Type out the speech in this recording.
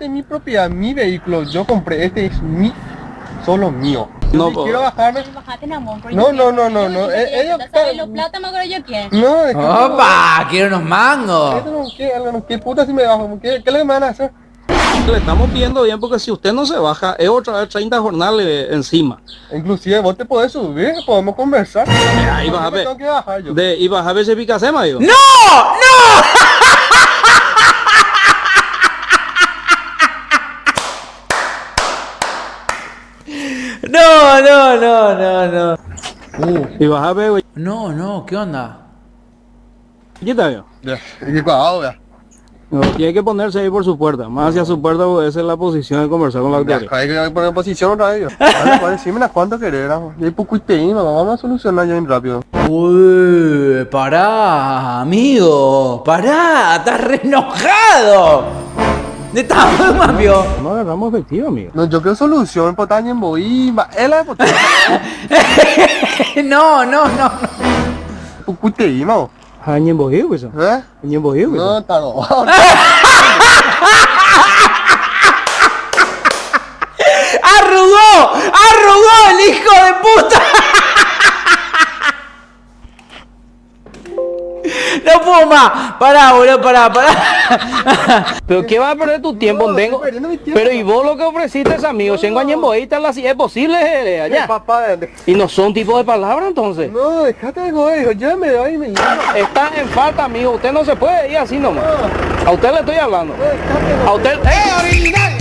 Este es mi propiedad, mi vehículo, yo compré, este es mi, solo mío. No, Si quiero bajarme, Bajate en amor, pero no, yo no, quiero. no, no, no, ellos, ¿Sabes los plata me acuerdo yo quién? no, es que ¡Opa! ¡Quiero unos mangos! esto no, ¿qué puta si me bajo? ¿Qué le van a hacer? le estamos pidiendo bien porque si usted no se baja, es otra vez 30 jornales encima. Inclusive vos te podés subir, podemos conversar. Ahí vas a Me ver. tengo que bajar yo. Y vas a ver ese picasema, digo. ¡No! ¡No! No, no, no, no, no. Y vas a ver, güey. No, no, ¿qué onda? Aquí está, yo. Ya, y cuidado, ya. No, tiene que ponerse ahí por su puerta. Más hacia su puerta, porque esa es la posición de conversar con la Ya, autoridad. hay que poner posición otra vez. Vale, decime las cuántas querés, y hay poco y vamos a solucionar ya bien rápido. Uy, pará, amigo, pará, estás re enojado. De esta mapio. No agarramos efectivo, amigo. No, yo quiero solución, potaña en boiva, él es potaña. No, no, no. Poco y no. Añen bojío, pues. ¿Eh? Añen bojío, pues. No, está no. ¡Arrugó! ¡Arrugó el hijo de puta! No puedo más. Pará, boludo, pará. Pero ¿qué vas a perder tu tiempo, No, Dengo? estoy perdiendo mi tiempo. Pero y vos lo que ofreciste es amigo, si añen bojitas, si es posible allá. Papá, Y no son tipos de palabras entonces. no, déjate de joder, yo me doy y me llevo. Están en falta, amigo. Usted no se puede ir así nomás. A usted le estoy hablando. No, déjate de A usted. ¡Eh, original!